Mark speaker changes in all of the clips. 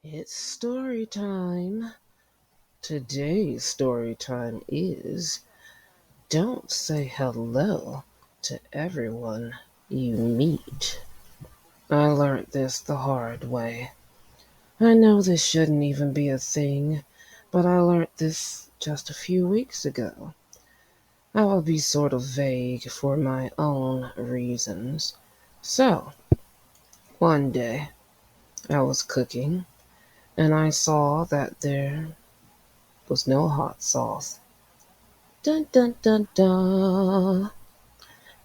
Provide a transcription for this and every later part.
Speaker 1: It's story time. Today's story time is don't say hello to everyone you meet. I learned this the hard way. I know this shouldn't even be a thing, but I learned this just a few weeks ago. I will be sort of vague for my own reasons. So, one day I was cooking and I saw that there was no hot sauce. Dun dun dun dun.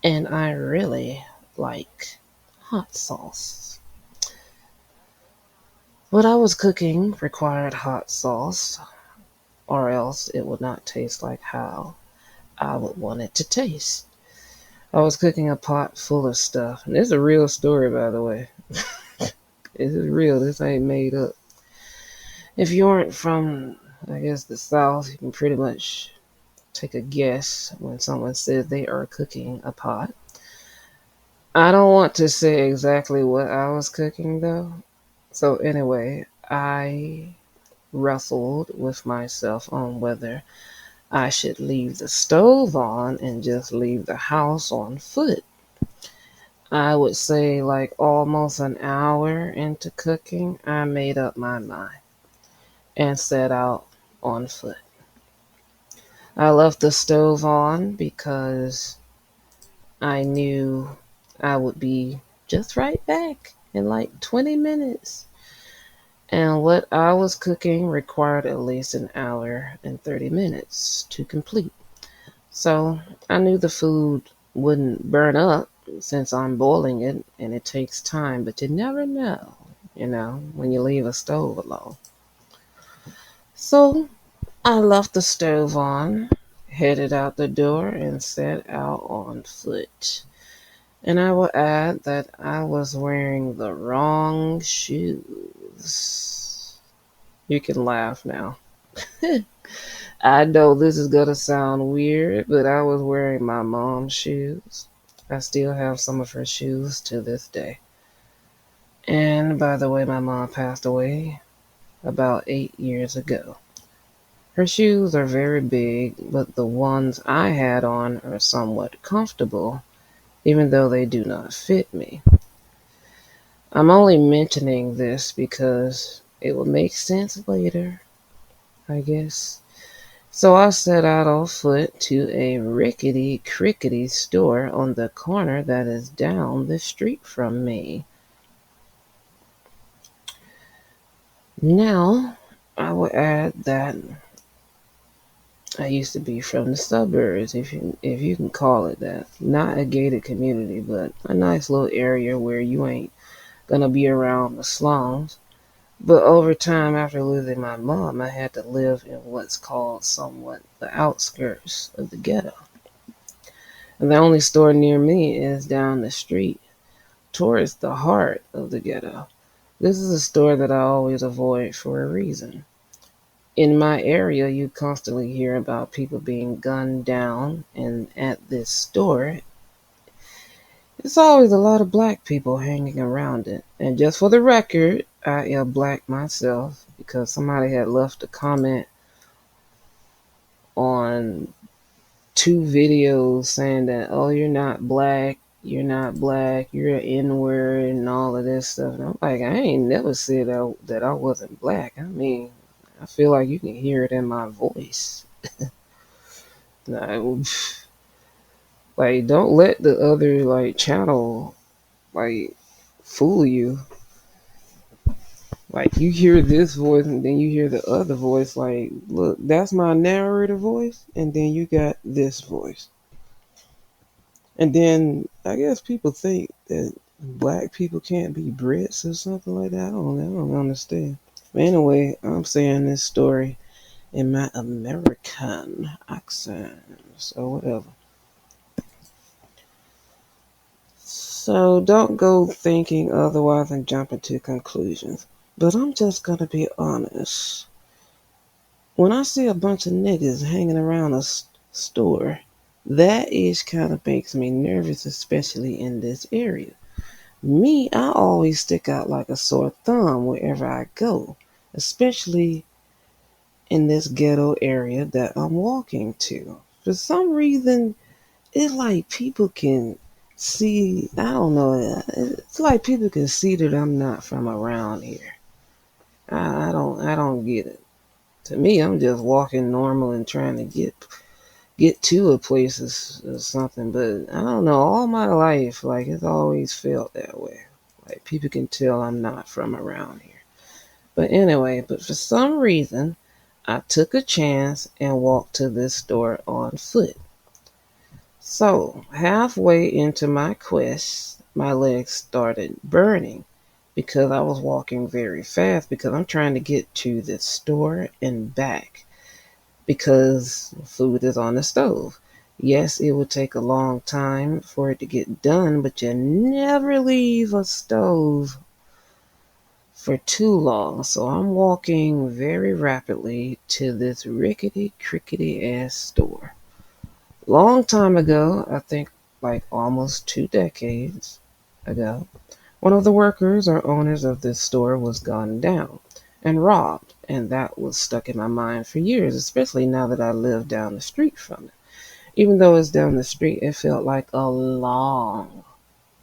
Speaker 1: And I really like hot sauce. What I was cooking required hot sauce, or else it would not taste like how I would want it to taste. I was cooking a pot full of stuff, and this is a real story, by the way. This is real, this ain't made up. If you aren't from, I guess, the South, you can pretty much take a guess when someone says they are cooking a pot. I don't want to say exactly what I was cooking though. So, anyway, I wrestled with myself on whether I should leave the stove on and just leave the house on foot. I would say, like, almost an hour into cooking, I made up my mind and set out on foot. I left the stove on because I knew I would be just right back in like 20 minutes. And what I was cooking required at least an hour and 30 minutes to complete. So I knew the food wouldn't burn up since I'm boiling it and it takes time, but you never know, when you leave a stove alone. So I left the stove on, headed out the door, and set out on foot. And I will add that I was wearing the wrong shoes. You can laugh now. I know this is going to sound weird, but I was wearing my mom's shoes. I still have some of her shoes to this day. And by the way, my mom passed away about 8 years ago. Her shoes are very big, but the ones I had on are somewhat comfortable, even though they do not fit me. I'm only mentioning this because it will make sense later, I guess. So I set out on foot to a rickety crickety store on the corner that is down the street from me. Now, I will add that I used to be from the suburbs, if you can call it that. Not a gated community, but a nice little area where you ain't gonna be around the slums. But over time, after losing my mom, I had to live in what's called somewhat the outskirts of the ghetto. And the only store near me is down the street, towards the heart of the ghetto. This is a store that I always avoid for a reason. In my area, you constantly hear about people being gunned down, and at this store, it's always a lot of black people hanging around it. And just for the record, I am black myself because somebody had left a comment on two videos saying that, oh, you're not black, you're an N-word, and all of this stuff. And I'm like, I ain't never said that I wasn't black. I mean, I feel like you can hear it in my voice. Like, like, don't let the other like channel like fool you. Like, you hear this voice and then you hear the other voice. Like, look, that's my narrator voice, and then you got this voice. And then I guess people think that black people can't be Brits or something like that. I don't understand. But anyway, I'm saying this story in my American accent, so whatever. So don't go thinking otherwise and jumping to conclusions. But I'm just gonna be honest. When I see a bunch of niggas hanging around a store, that is kind of makes me nervous, especially in this area. Me, I always stick out like a sore thumb wherever I go. especially in this ghetto area that I'm walking to. For some reason, it's like people can see, I don't know, it's like people can see that I'm not from around here. I don't get it. To me, I'm just walking normal and trying to get to a place or something, but I don't know, all my life, like, it's always felt that way. Like, people can tell I'm not from around here. But anyway, but for some reason, I took a chance and walked to this store on foot. So, halfway into my quest, my legs started burning because I was walking very fast because I'm trying to get to this store and back because food is on the stove. Yes, it would take a long time for it to get done, but you never leave a stove for too long. So I'm walking very rapidly to this rickety, crickety ass store. Long time ago, I think like almost 2 decades ago, one of the workers or owners of this store was gunned down and robbed, and that was stuck in my mind for years, especially now that I live down the street from it. Even though it's down the street, it felt like a long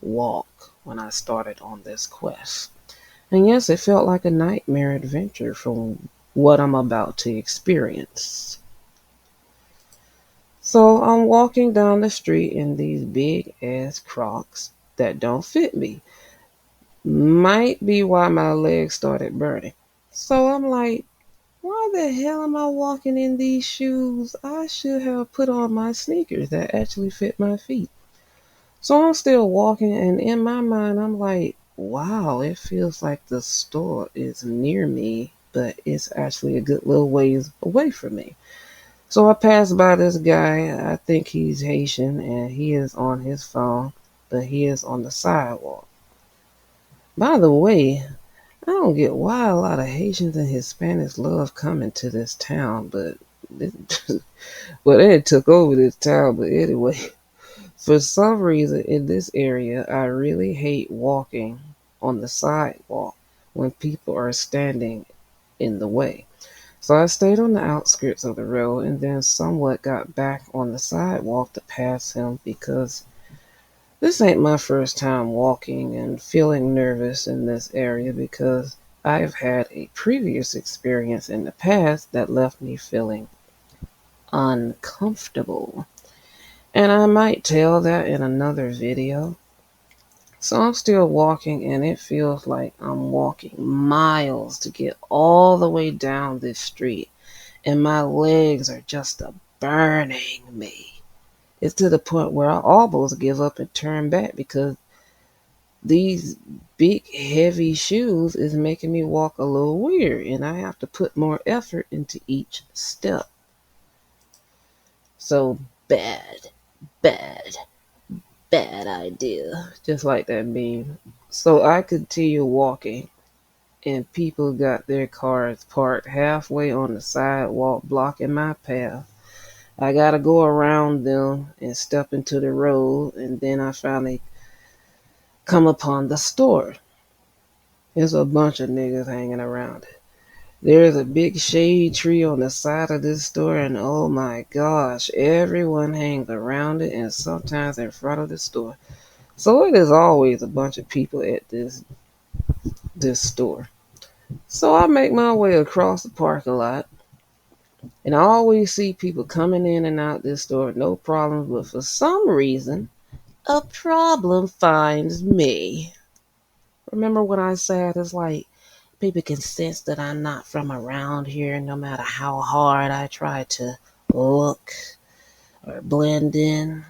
Speaker 1: walk when I started on this quest. And yes, it felt like a nightmare adventure from what I'm about to experience. So I'm walking down the street in these big ass Crocs that don't fit me. Might be why my legs started burning. So I'm like, why the hell am I walking in these shoes? I should have put on my sneakers that actually fit my feet. So I'm still walking, and in my mind, I'm like, wow, it feels like the store is near me, but it's actually a good little ways away from me. So I pass by this guy. I think he's Haitian, and he is on his phone, but he is on the sidewalk. By the way, I don't get why a lot of Haitians and Hispanics love coming to this town, but it, well, they took over this town. But anyway, for some reason in this area, I really hate walking on the sidewalk when people are standing in the way. So I stayed on the outskirts of the road and then somewhat got back on the sidewalk to pass him because this ain't my first time walking and feeling nervous in this area because I've had a previous experience in the past that left me feeling uncomfortable. And I might tell that in another video. So I'm still walking and it feels like I'm walking miles to get all the way down this street. And my legs are just a burning me. It's to the point where I almost give up and turn back because these big heavy shoes is making me walk a little weird and I have to put more effort into each step. So bad, bad, bad idea. Just like that meme. So I continue walking and people got their cars parked halfway on the sidewalk blocking my path. I gotta go around them and step into the road, and then I finally come upon the store. There's a bunch of niggas hanging around it. There's a big shade tree on the side of this store, and oh my gosh, everyone hangs around it and sometimes in front of the store. So it is always a bunch of people at this store. So I make my way across the parking lot, and I always see people coming in and out this store, no problems, but for some reason, a problem finds me. Remember when I said it's like people can sense that I'm not from around here no matter how hard I try to look or blend in?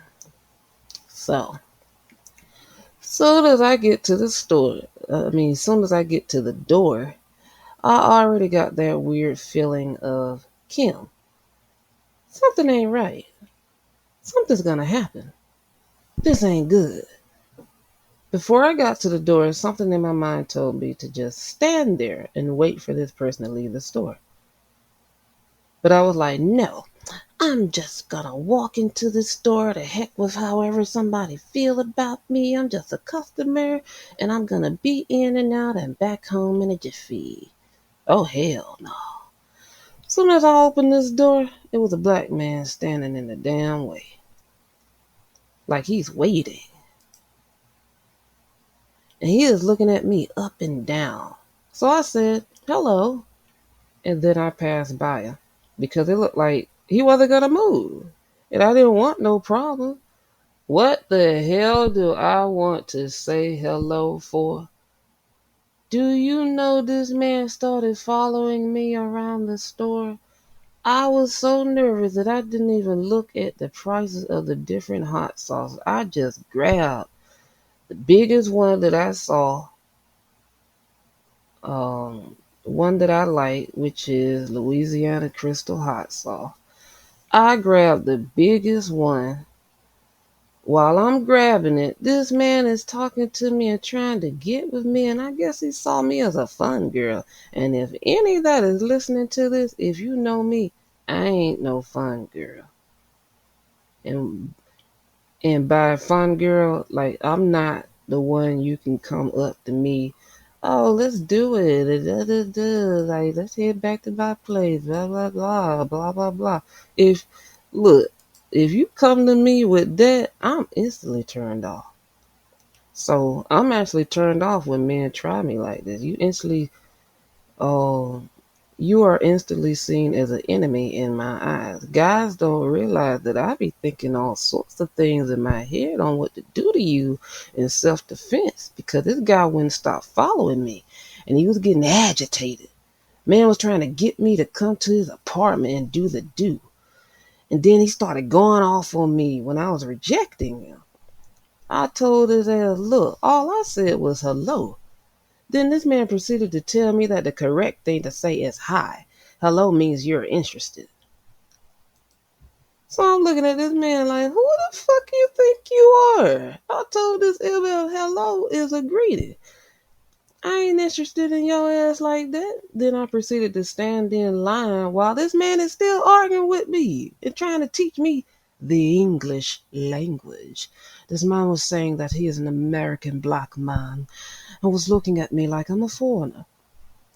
Speaker 1: So, soon as I get to the store, soon as I get to the door, I already got that weird feeling of Kim. Something ain't right. Something's gonna happen. This ain't good. Before I got to the door, something in my mind told me to just stand there and wait for this person to leave the store. But I was like, no, I'm just gonna walk into the store. The heck with however somebody feel about me. I'm just a customer and I'm gonna be in and out and back home in a jiffy. Oh, hell no. Soon as I opened this door, it was a black man standing in the damn way. Like he's waiting. And he is looking at me up and down. So I said, hello. And then I passed by him because it looked like he wasn't going to move. And I didn't want no problem. What the hell do I want to say hello for? Do you know this man started following me around the store? I was so nervous that I didn't even look at the prices of the different hot sauces. I just grabbed the biggest one that I saw, one that I like, which is Louisiana Crystal Hot Sauce. I grabbed the biggest one. While I'm grabbing it, this man is talking to me and trying to get with me, and I guess he saw me as a fun girl. And if any that is listening to this, if you know me, I ain't no fun girl. And by fun girl, like I'm not the one you can come up to me. Oh, let's do it. Like let's head back to my place. Blah blah blah blah blah blah. If look, if you come to me with that, I'm instantly turned off. So I'm actually turned off when men try me like this. Uh, you are instantly seen as an enemy in my eyes. Guys don't realize that I be thinking all sorts of things in my head on what to do to you in self-defense because this guy wouldn't stop following me and he was getting agitated. Man was trying to get me to come to his apartment and do the do. And then he started going off on me when I was rejecting him. I told his ass, look, all I said was hello. Then this man proceeded to tell me that the correct thing to say is hi. Hello means you're interested. So I'm looking at this man like, who the fuck you think you are? I told this ill hello is a greeting. I ain't interested in your ass like that. Then I proceeded to stand in line while this man is still arguing with me and trying to teach me the English language. This man was saying that he is an American black man and was looking at me like I'm a foreigner.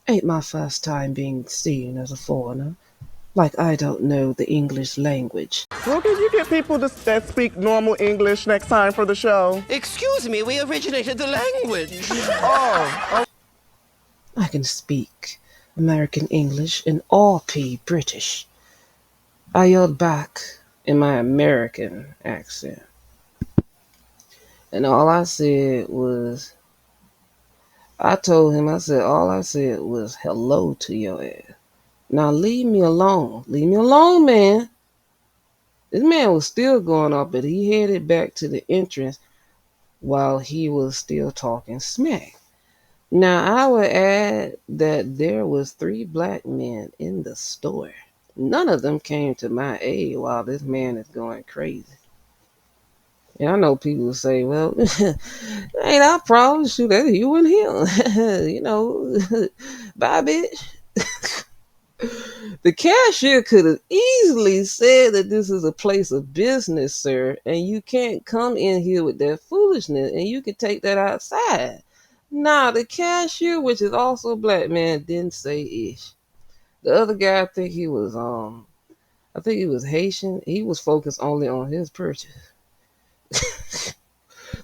Speaker 1: Ain't my first time being seen as a foreigner. Like I don't know the English language.
Speaker 2: Well, can you get people that speak normal English next time for the show?
Speaker 3: Excuse me, we originated the language.
Speaker 2: Oh.
Speaker 1: I can speak American English and RP British. I yelled back in my American accent. And all I said was, I told him, I said, all I said was hello to your ass. Now leave me alone. Leave me alone, man. This man was still going off, but he headed back to the entrance while he was still talking smack. Now I would add that there was 3 black men in the store. None of them came to my aid while this man is going crazy. And I know people say, well, ain't our problem. Shoot, that's you and him. You know, bye, bitch. The cashier could have easily said that this is a place of business, sir, and you can't come in here with that foolishness, and you can take that outside. Nah, the cashier, which is also a black man, didn't say ish. The other guy, I think he was Haitian. He was focused only on his purchase.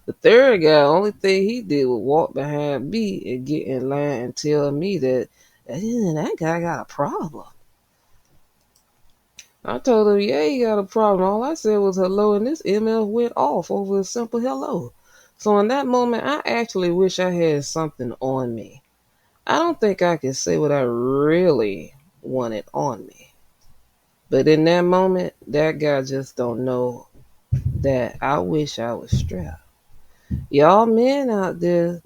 Speaker 1: The third guy, only thing he did was walk behind me and get in line and tell me that guy got a problem. I told him, yeah, he got a problem. All I said was hello, and this ML went off over a simple hello. So in that moment, I actually wish I had something on me. I don't think I could say what I really wanted on me. But in that moment, that guy just don't know that I wish I was strapped. Y'all men out there,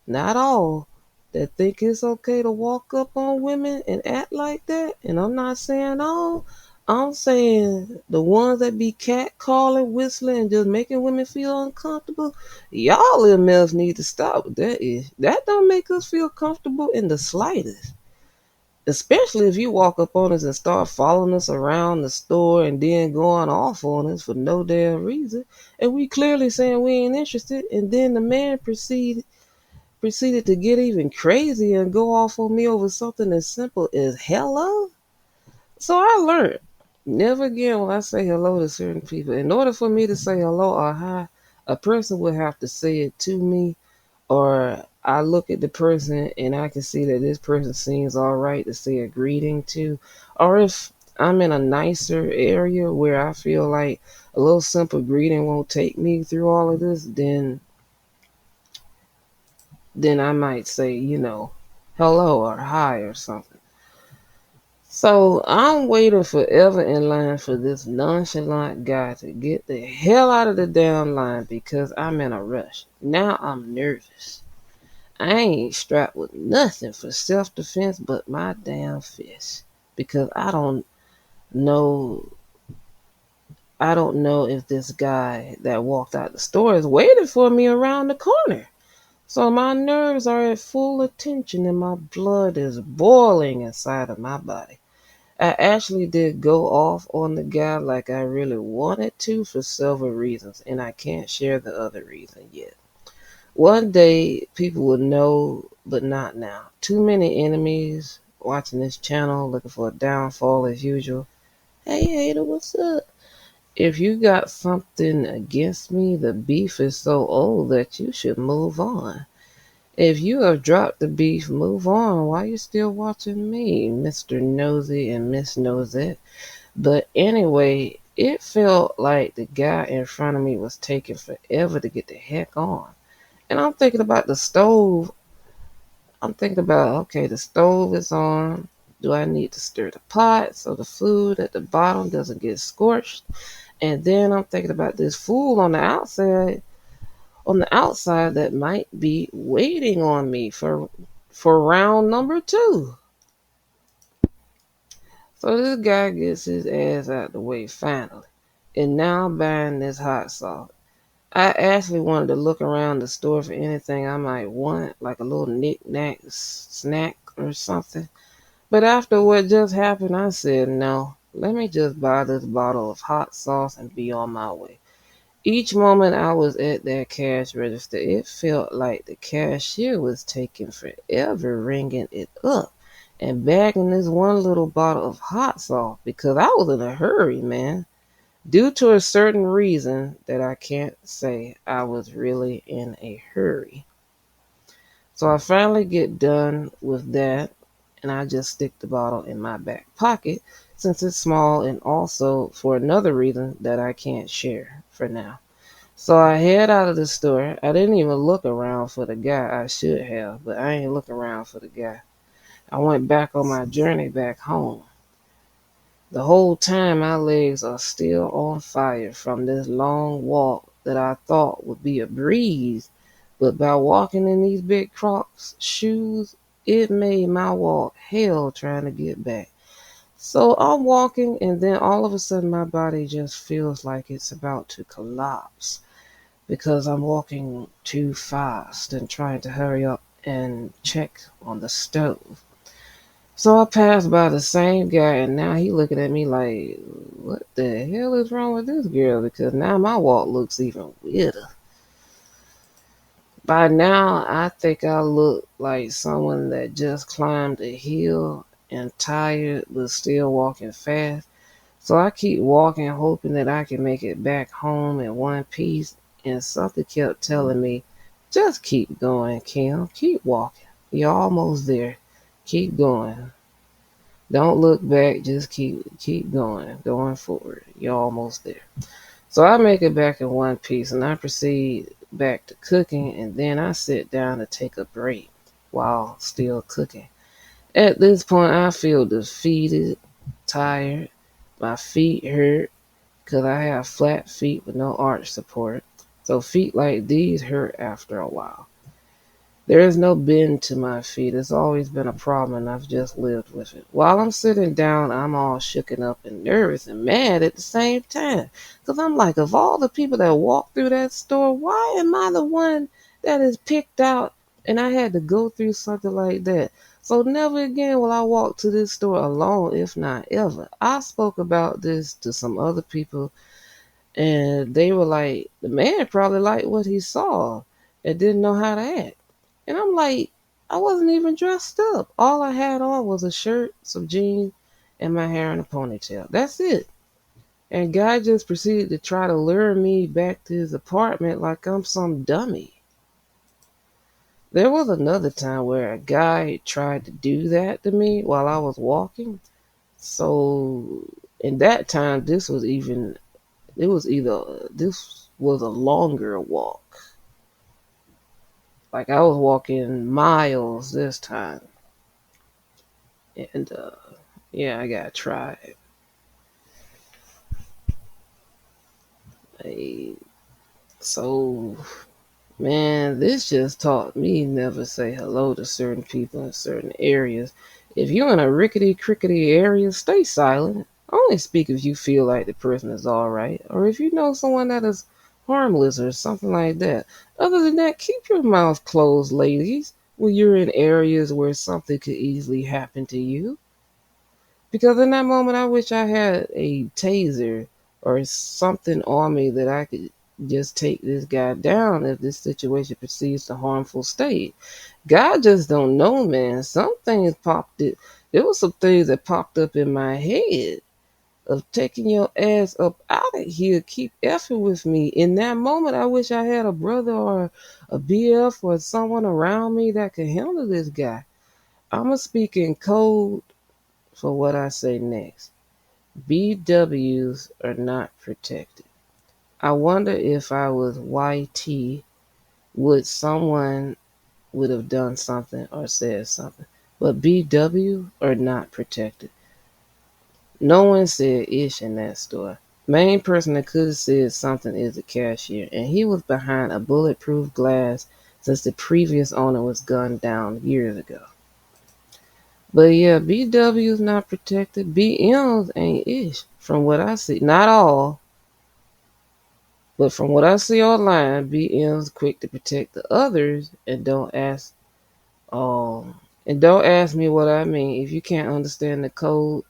Speaker 1: not all, that think it's okay to walk up on women and act like that. And I'm not saying all. I'm saying the ones that be catcalling, whistling, and just making women feel uncomfortable. Y'all MFs need to stop with that. That don't make us feel comfortable in the slightest. Especially if you walk up on us and start following us around the store and then going off on us for no damn reason. And we clearly saying we ain't interested. And then the man proceeded proceeded to get even crazy and go off on me over something as simple as hello. So I learned, never again will I say hello to certain people. In order for me to say hello or hi, a person would have to say it to me, or I look at the person and I can see that this person seems all right to say a greeting to. Or if I'm in a nicer area where I feel like a little simple greeting won't take me through all of this, then I might say, hello or hi or something. So I'm waiting forever in line for this nonchalant guy to get the hell out of the damn line because I'm in a rush. Now I'm nervous. I ain't strapped with nothing for self-defense but my damn fist. Because know I don't know if this guy that walked out the store is waiting for me around the corner. So my nerves are at full attention and my blood is boiling inside of my body. I actually did go off on the guy like I really wanted to for several reasons, and I can't share the other reason yet. One day, people will know, but not now. Too many enemies watching this channel looking for a downfall as usual. Hey, hater, what's up? If you got something against me, the beef is so old that you should move on. If you have dropped the beef, move on. Why you still watching me, Mr. Nosy and Miss Nosette? But anyway, it felt like the guy in front of me was taking forever to get the heck on. And I'm thinking about the stove. I'm thinking about, okay, the stove is on. Do I need to stir the pot so the food at the bottom doesn't get scorched? And then I'm thinking about this fool on the outside that might be waiting on me for round number 2. So this guy gets his ass out the way finally. And now I'm buying this hot sauce. I actually wanted to look around the store for anything I might want, like a little knick-knack snack or something. But after what just happened, I said, no, let me just buy this bottle of hot sauce and be on my way. Each moment I was at that cash register, it felt like the cashier was taking forever ringing it up and bagging this one little bottle of hot sauce because I was in a hurry, man. Due to a certain reason that I can't say, I was really in a hurry. So I finally get done with that and I just stick the bottle in my back pocket since it's small and also for another reason that I can't share for now. So I head out of the store. I didn't even look around for the guy. I should have, but I ain't looking around for the guy. I went back on my journey back home. The whole time my legs are still on fire from this long walk that I thought would be a breeze, but by walking in these big Crocs shoes, it made my walk hell trying to get back. So I'm walking and then all of a sudden my body just feels like it's about to collapse because I'm walking too fast and trying to hurry up and check on the stove. So I passed by the same guy and now he looking at me like, what the hell is wrong with this girl? Because now my walk looks even weirder. By now, I think I look like someone that just climbed a hill and tired but still walking fast. So I keep walking, hoping that I can make it back home in one piece. And something kept telling me, just keep going, Kim. Keep walking. You're almost there. Keep going. Don't look back. Just keep going forward. You're almost there. So I make it back in one piece and I proceed back to cooking and then I sit down to take a break while still cooking. At this point, I feel defeated, tired. My feet hurt because I have flat feet with no arch support. So feet like these hurt after a while. There is no bend to my feet. It's always been a problem and I've just lived with it. While I'm sitting down, I'm all shooken up and nervous and mad at the same time. Because I'm like, of all the people that walk through that store, why am I the one that is picked out and I had to go through something like that? So never again will I walk to this store alone, if not ever. I spoke about this to some other people and they were like, the man probably liked what he saw and didn't know how to act. And I'm like, I wasn't even dressed up. All I had on was a shirt, some jeans, and my hair in a ponytail. That's it. And guy just proceeded to try to lure me back to his apartment like I'm some dummy. There was another time where a guy tried to do that to me while I was walking. So in that time, this was a longer walk. Like I was walking miles this time. And yeah, I got tried. Hey, so man, this just taught me never say hello to certain people in certain areas. If you're in a rickety crickety area, stay silent. Only speak if you feel like the person is alright, or if you know someone that is harmless or something like that. Other than that, keep your mouth closed, ladies, when you're in areas where something could easily happen to you. Because in that moment, I wish I had a taser or something on me that I could just take this guy down if this situation proceeds to harmful state. God just don't know, man. Some things popped it. There was some things that popped up in my head of taking your ass up out of here. Keep effing with me. In that moment, I wish I had a brother or a BF or someone around me that could handle this guy. I'ma speak in code for what I say next. BWs are not protected. I wonder if I was YT, would someone would have done something or said something. But BW are not protected. No one said ish in that store. Main person that could have said something is the cashier, and he was behind a bulletproof glass since the previous owner was gunned down years ago. But yeah, BW's not protected. BMs ain't ish. From what I see. Not all, but from what I see online, BM's quick to protect the others and don't ask me what I mean. If you can't understand the code,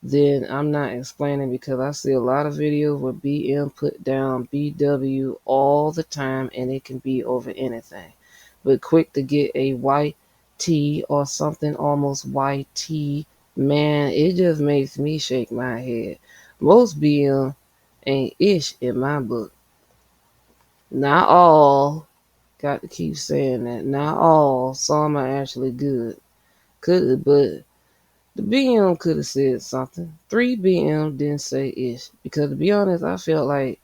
Speaker 1: then I'm not explaining because I see a lot of videos where BM put down BW all the time and it can be over anything. But quick to get a YT or something almost YT, man, it just makes me shake my head. Most BM ain't ish in my book. Not all. Got to keep saying that. Not all. Some are actually good. Could, but the BM could have said something. 3BM didn't say ish. Because to be honest, I felt like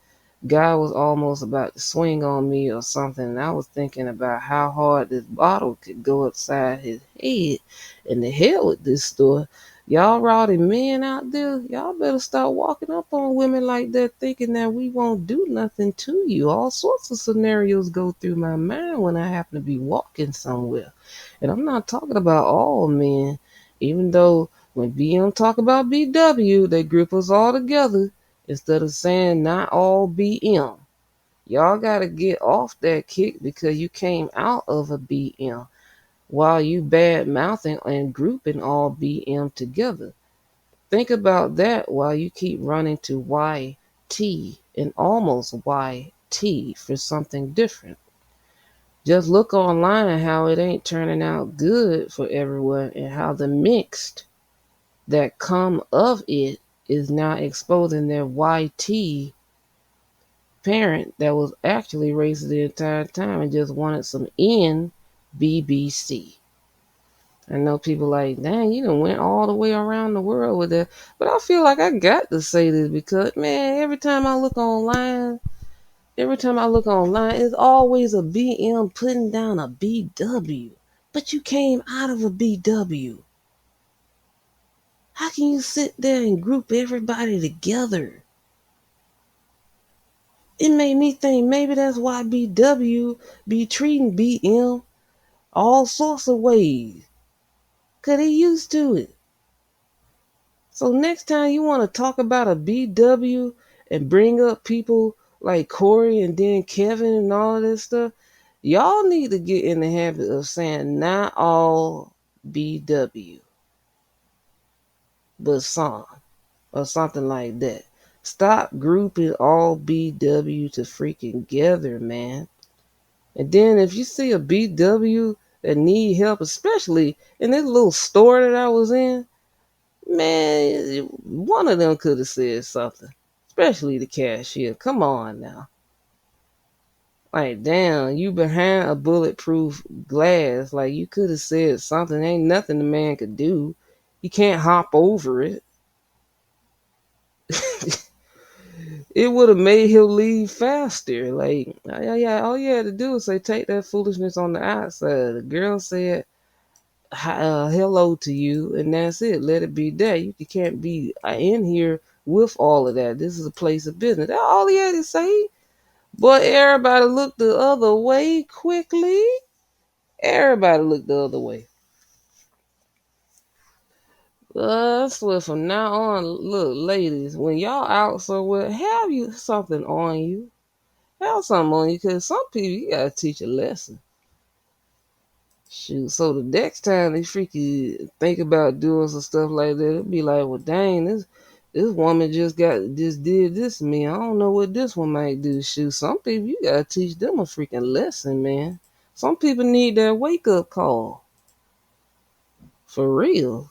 Speaker 1: guy was almost about to swing on me or something. And I was thinking about how hard this bottle could go upside his head. And the hell with this store. Y'all rowdy men out there, y'all better start walking up on women like that thinking that we won't do nothing to you. All sorts of scenarios go through my mind when I happen to be walking somewhere. And I'm not talking about all men, even though when BM talk about BW, they group us all together instead of saying not all BM. Y'all gotta get off that kick because you came out of a BM while you bad mouthing and grouping all BM together. Think about that while you keep running to YT and almost YT for something different. Just look online how it ain't turning out good for everyone and how the mixed that come of it is now exposing their YT parent that was actually racist the entire time and just wanted some NBBC. I know people like, dang, you done went all the way around the world with that. But I feel like I got to say this because, man, every time I look online, it's always a BM putting down a BW. But you came out of a BW. How can you sit there and group everybody together? It made me think maybe that's why BW be treating BM all sorts of ways. Cause he used to it. So next time you want to talk about a BW and bring up people like Corey and then Kevin and all of this stuff, y'all need to get in the habit of saying not all BW, but some or something like that. Stop grouping all BW to freaking together, man. And then if you see a BW that need help, especially in this little store that I was in. Man, one of them could have said something, especially the cashier. Come on now. Like, damn, you behind a bulletproof glass. Like, you could have said something. Ain't nothing the man could do. He can't hop over it. It would have made him leave faster. Like, yeah, all you had to do was say, take that foolishness on the outside. The girl said, hello to you, and that's it. Let it be that. You can't be in here with all of that. This is a place of business. That's all he had to say. But everybody looked the other way quickly. Everybody looked the other way. I swear from now on, look, ladies, when y'all out somewhere, have you something on you. Have something on you, because some people, you gotta teach a lesson. Shoot, so the next time they freaky think about doing some stuff like that, it'll be like, well, dang, this woman just did this to me. I don't know what this one might do. Shoot, some people, you gotta teach them a freaking lesson, man. Some people need that wake up call. For real.